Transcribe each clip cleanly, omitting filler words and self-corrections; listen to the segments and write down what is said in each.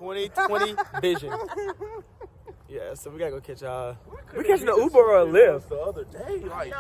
2020 vision. Yeah, so we gotta go catch y'all. We catching an Uber or a Lyft the other day. Like,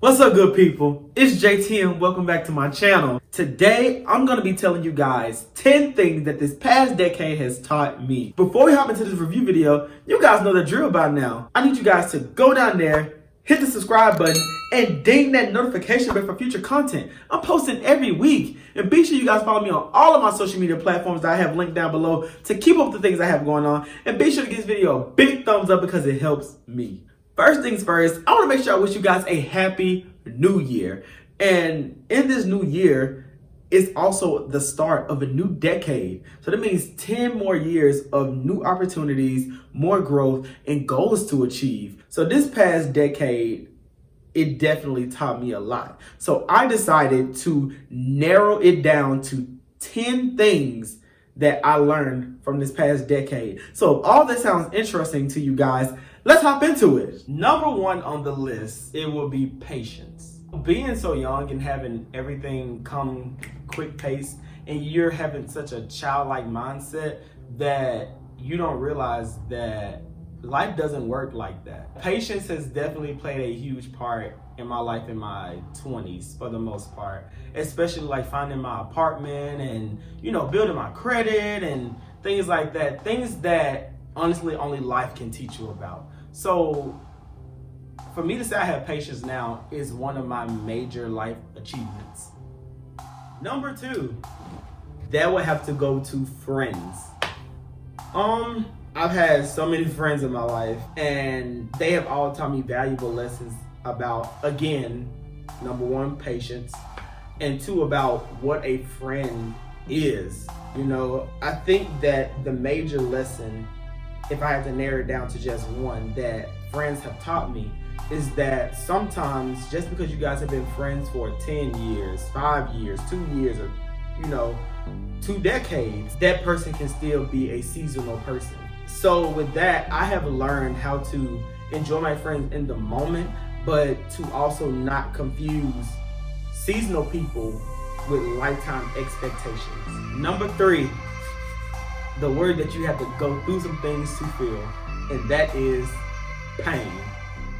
What's up, good people? It's JT and welcome back to my channel. Today, I'm going to be telling you guys 10 things that this past decade has taught me. Before we hop into this review video, you guys know the drill by now. I need you guys to go down there, hit the subscribe button, and ding that notification bell for future content. I'm posting every week. And be sure you guys follow me on all of my social media platforms that I have linked down below to keep up with the things I have going on. And be sure to give this video a big thumbs up because it helps me. First things first, I want to make sure I wish you guys a happy new year. And in this new year, it's also the start of a new decade. So that means 10 more years of new opportunities, more growth, and goals to achieve. So this past decade, it definitely taught me a lot. So I decided to narrow it down to 10 things that I learned from this past decade. So if all this sounds interesting to you guys, let's hop into it. Number one on the list, it will be patience. Being so young and having everything come quick pace, and you're having such a childlike mindset that you don't realize that life doesn't work like that. Patience has definitely played a huge part in my life in my 20s for the most part, especially like finding my apartment and, you know, building my credit and things like that. Things that honestly only life can teach you about. So for me to say I have patience now is one of my major life achievements. Number two, that would have to go to friends. I've had so many friends in my life and they have all taught me valuable lessons about, again, number one, patience, and two, about what a friend is. You know, I think that the major lesson, if I had to narrow it down to just one, that friends have taught me is that sometimes just because you guys have been friends for 10 years, 5 years, 2 years, or, you know, 2 decades, that person can still be a seasonal person. So with that, I have learned how to enjoy my friends in the moment, but to also not confuse seasonal people with lifetime expectations. Number three, the word that you have to go through some things to feel, and that is pain.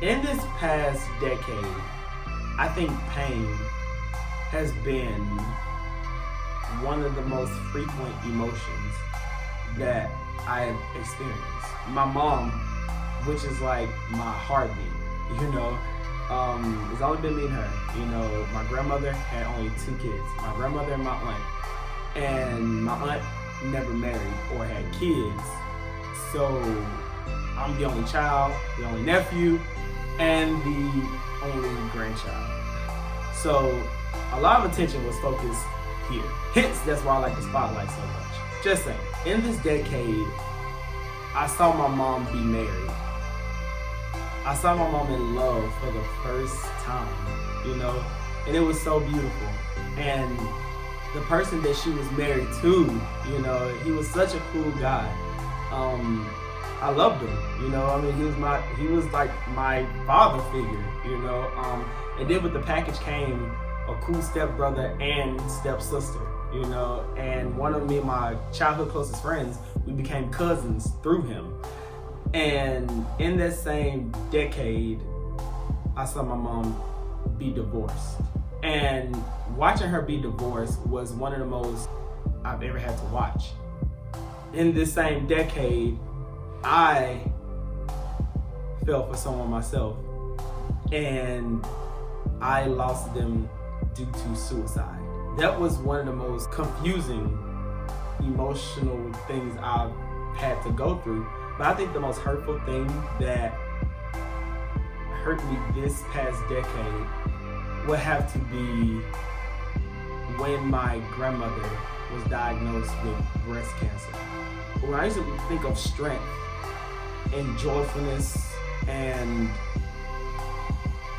In this past decade, I think pain has been one of the most frequent emotions that I have experienced. My mom, which is like my heartbeat, you know, it's only been me and her. You know, my grandmother had only 2 kids, my grandmother and my aunt. And my aunt never married or had kids. So I'm the only child, the only nephew, and the only grandchild. So a lot of attention was focused here. Hence, that's why I like the spotlight so much. Just saying, in this decade, I saw my mom be married. I saw my mom in love for the first time, you know, and it was so beautiful. And the person that she was married to, you know, he was such a cool guy. I loved him, you know. I mean, he was like my father figure, you know. And then with the package came a cool stepbrother and stepsister, you know. And one of me and my childhood closest friends, we became cousins through him. And in that same decade, I saw my mom be divorced. And watching her be divorced was one of the most I've ever had to watch. In this same decade, I fell for someone myself, and I lost them due to suicide. That was one of the most confusing, emotional things I've had to go through. But I think the most hurtful thing that hurt me this past decade would have to be when my grandmother was diagnosed with breast cancer. When I used to think of strength and joyfulness and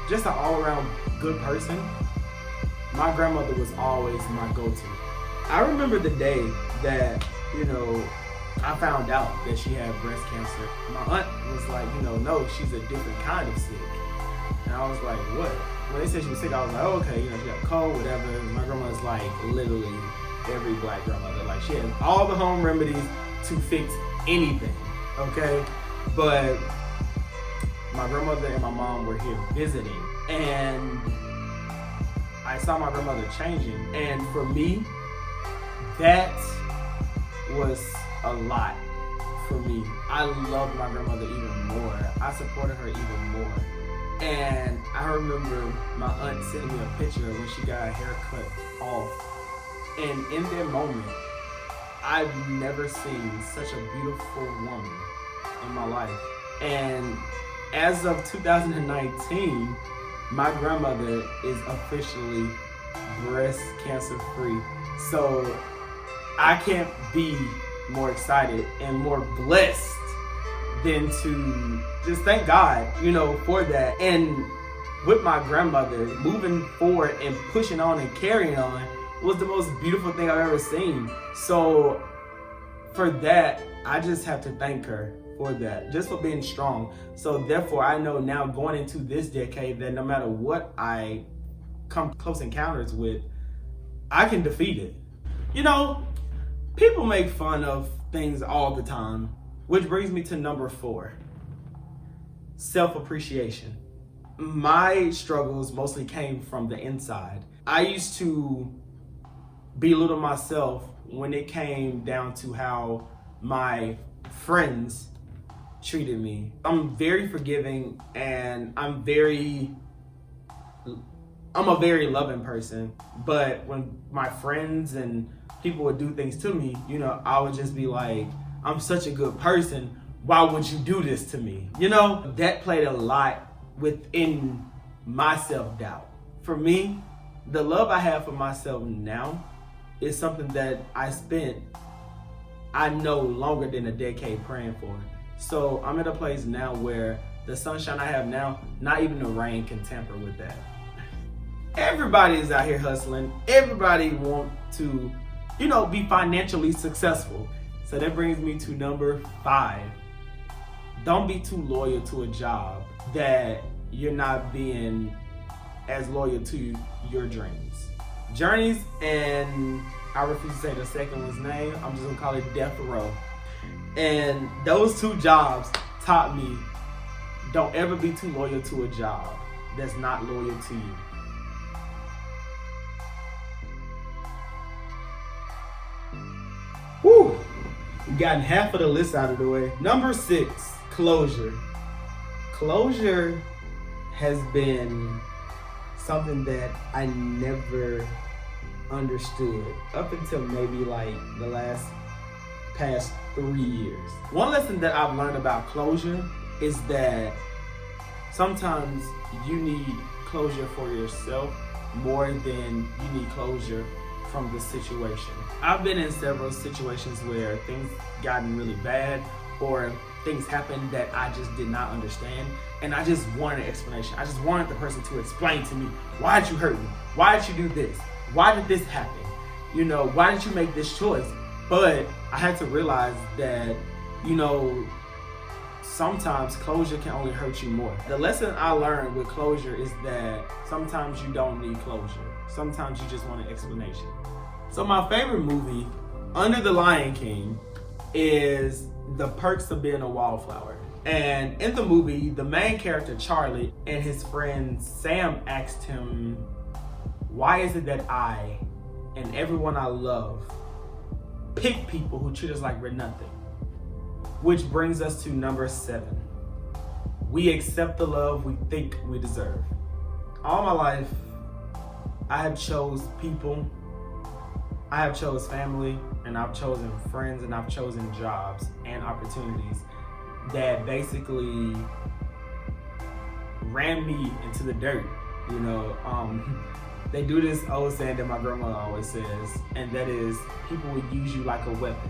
just an all-around good person, my grandmother was always my go-to. I remember the day that, I found out that she had breast cancer. My aunt was like, no, she's a different kind of sick. And I was like, what? When they said she was sick, I was like, oh, okay, she got a cold, whatever. My grandma's like literally every black grandmother. Like, she has all the home remedies to fix anything, okay? But my grandmother and my mom were here visiting, and I saw my grandmother changing. And for me, that was a lot for me. I loved my grandmother even more. I supported her even more. And I remember my aunt sending me a picture when she got her hair cut off. And in that moment, I've never seen such a beautiful woman in my life. And as of 2019, my grandmother is officially breast cancer free. So I can't be more excited and more blessed than to just thank God, for that. And with my grandmother, moving forward and pushing on and carrying on was the most beautiful thing I've ever seen. So for that, I just have to thank her for that, just for being strong. So therefore, I know now going into this decade that no matter what I come close encounters with, I can defeat it. People make fun of things all the time, which brings me to number 4, self-appreciation. My struggles mostly came from the inside. I used to belittle myself when it came down to how my friends treated me. I'm very forgiving, and I'm a very loving person, but when my friends and people would do things to me, I would just be like, I'm such a good person, why would you do this to me? That played a lot within my self-doubt. For me, the love I have for myself now is something that I know longer than a decade praying for. So I'm at a place now where the sunshine I have now, not even the rain can tamper with that. Everybody is out here hustling. Everybody want to, be financially successful. So that brings me to number 5. Don't be too loyal to a job that you're not being as loyal to your dreams. Journeys, and I refuse to say the second one's name, I'm just gonna call it Death Row. And those 2 jobs taught me, don't ever be too loyal to a job that's not loyal to you. Woo! We've gotten half of the list out of the way. Number 6, closure. Closure has been something that I never understood up until maybe like the past 3 years. One lesson that I've learned about closure is that sometimes you need closure for yourself more than you need closure from the situation. I've been in several situations where things gotten really bad, or things happened that I just did not understand, and I just wanted an explanation. I just wanted the person to explain to me, why did you hurt me? Why did you do this? Why did this happen? Why did you make this choice? But I had to realize that, sometimes closure can only hurt you more. The lesson I learned with closure is that sometimes you don't need closure. Sometimes you just want an explanation. So my favorite movie, under the Lion King, is The Perks of Being a Wallflower. And in the movie, the main character, Charlie, and his friend Sam asked him, why is it that I and everyone I love pick people who treat us like we're nothing? Which brings us to number 7. We accept the love we think we deserve. All my life, I have chose people, I have chose family, and I've chosen friends, and I've chosen jobs and opportunities that basically ran me into the dirt. They do this old saying that my grandmother always says, and that is, people will use you like a weapon.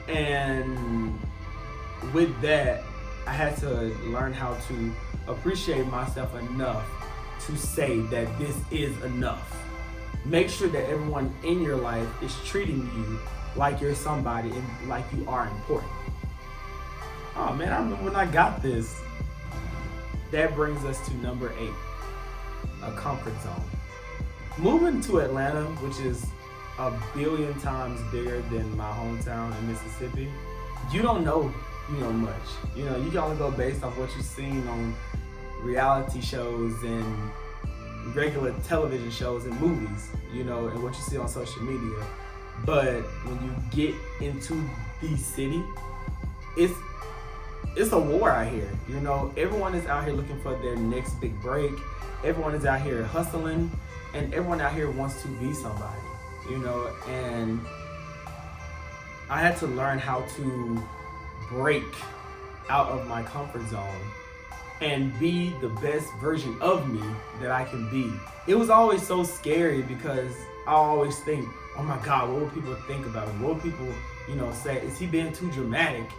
And with that, I had to learn how to appreciate myself enough to say that this is enough. Make sure that everyone in your life is treating you like you're somebody and like you are important. Oh man, I remember when I got this. That brings us to number 8, a comfort zone. Moving to Atlanta, which is a billion times bigger than my hometown in Mississippi, you don't know much. You can only go based off what you've seen on reality shows and regular television shows and movies, and what you see on social media. But when you get into the city, it's a war out here. Everyone is out here looking for their next big break. Everyone is out here hustling, and everyone out here wants to be somebody, and I had to learn how to break out of my comfort zone and be the best version of me that I can be. It was always so scary because I always think, oh my God, what will people think about me? What will people, say? Is he being too dramatic?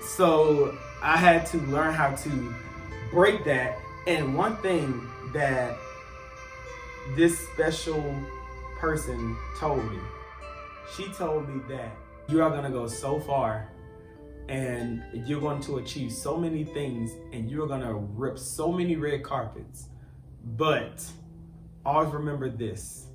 So I had to learn how to break that. And one thing that this special person told me, she told me that you are gonna go so far and you're going to achieve so many things and you're gonna rip so many red carpets. But always remember this: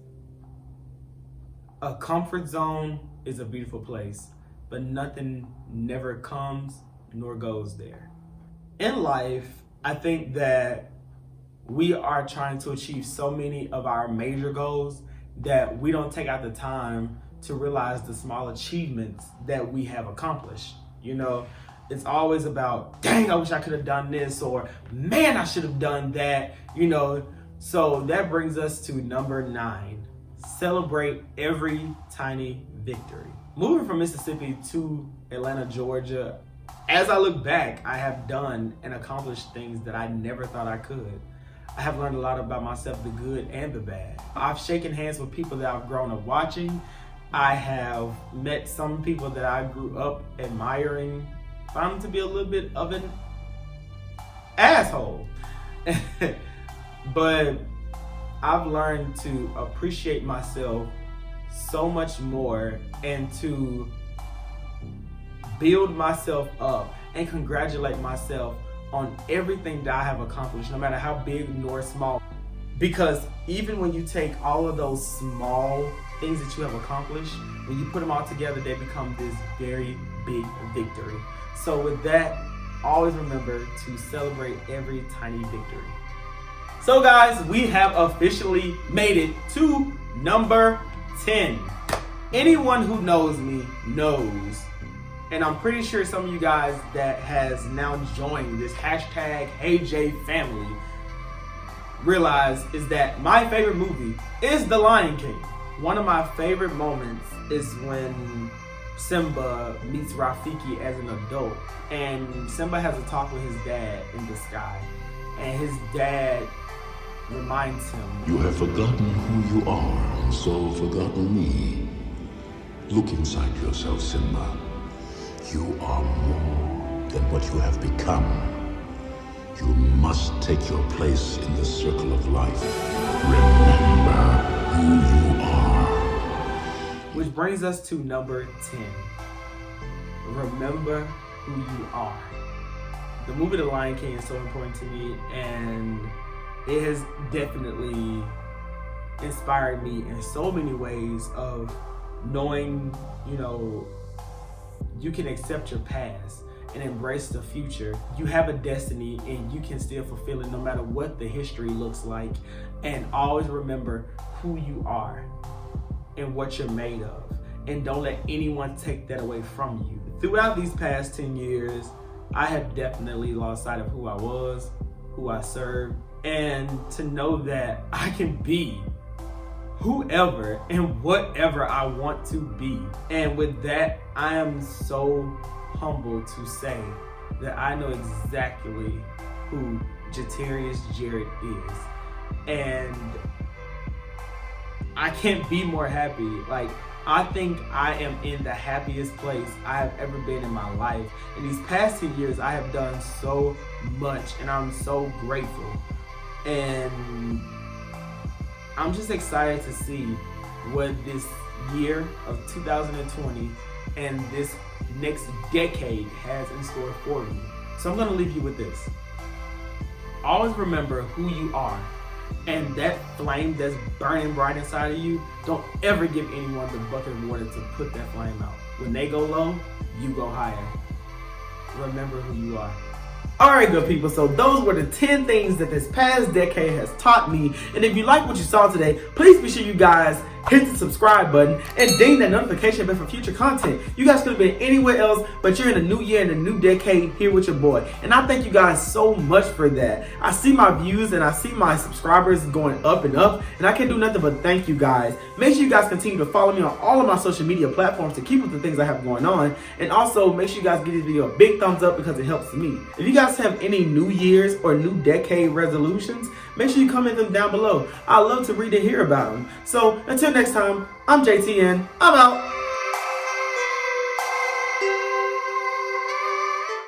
a comfort zone is a beautiful place, but nothing never comes nor goes there. In life, I think that we are trying to achieve so many of our major goals that we don't take out the time to realize the small achievements that we have accomplished. It's always about, dang, I wish I could have done this, or man, I should have done that, So that brings us to number 9. Celebrate every tiny victory. Moving from Mississippi to Atlanta, Georgia, as I look back, I have done and accomplished things that I never thought I could. I have learned a lot about myself, the good and the bad. I've shaken hands with people that I've grown up watching. I have met some people that I grew up admiring, found to be a little bit of an asshole. But I've learned to appreciate myself so much more and to build myself up and congratulate myself on everything that I have accomplished, no matter how big nor small. Because even when you take all of those small things that you have accomplished, when you put them all together, they become this very big victory. So with that, always remember to celebrate every tiny victory. So guys, we have officially made it to number 10. Anyone who knows me knows, and I'm pretty sure some of you guys that has now joined this hashtag HeyJFamily realize is that my favorite movie is The Lion King. One of my favorite moments is when Simba meets Rafiki as an adult, and Simba has a talk with his dad in the sky, and his dad reminds him, "You have forgotten who you are, and so forgotten me. Look inside yourself, Simba. You are more than what you have become. You must take your place in the circle of life. Remember who you are." Which brings us to number 10. Remember who you are. The movie The Lion King is so important to me, and it has definitely inspired me in so many ways of knowing, you can accept your past and embrace the future. You have a destiny and you can still fulfill it no matter what the history looks like. And always remember who you are and what you're made of. And don't let anyone take that away from you. Throughout these past 10 years, I have definitely lost sight of who I was, who I served, and to know that I can be whoever and whatever I want to be. And with that, I am so humbled to say that I know exactly who JERE is. And I can't be more happy. I think I am in the happiest place I have ever been in my life. In these past 10 years, I have done so much, and I'm so grateful. And I'm just excited to see what this year of 2020 and this next decade has in store for me. So I'm gonna leave you with this. Always remember who you are, and that flame that's burning bright inside of you, don't ever give anyone the bucket of water to put that flame out. When they go low, you go higher. Remember who you are. Alright, good people, so those were the 10 things that this past decade has taught me. And if you like what you saw today, please be sure you guys hit the subscribe button and ding that notification bell for future content. You guys could have been anywhere else, but you're in a new year and a new decade here with your boy. And I thank you guys so much for that. I see my views and I see my subscribers going up and up, and I can't do nothing but thank you guys. Make sure you guys continue to follow me on all of my social media platforms to keep up with the things I have going on. And also make sure you guys give this video a big thumbs up because it helps me. If you guys have any New Year's or new decade resolutions, make sure you comment them down below. I love to read and hear about them. So until next time, I'm JTN. I'm out.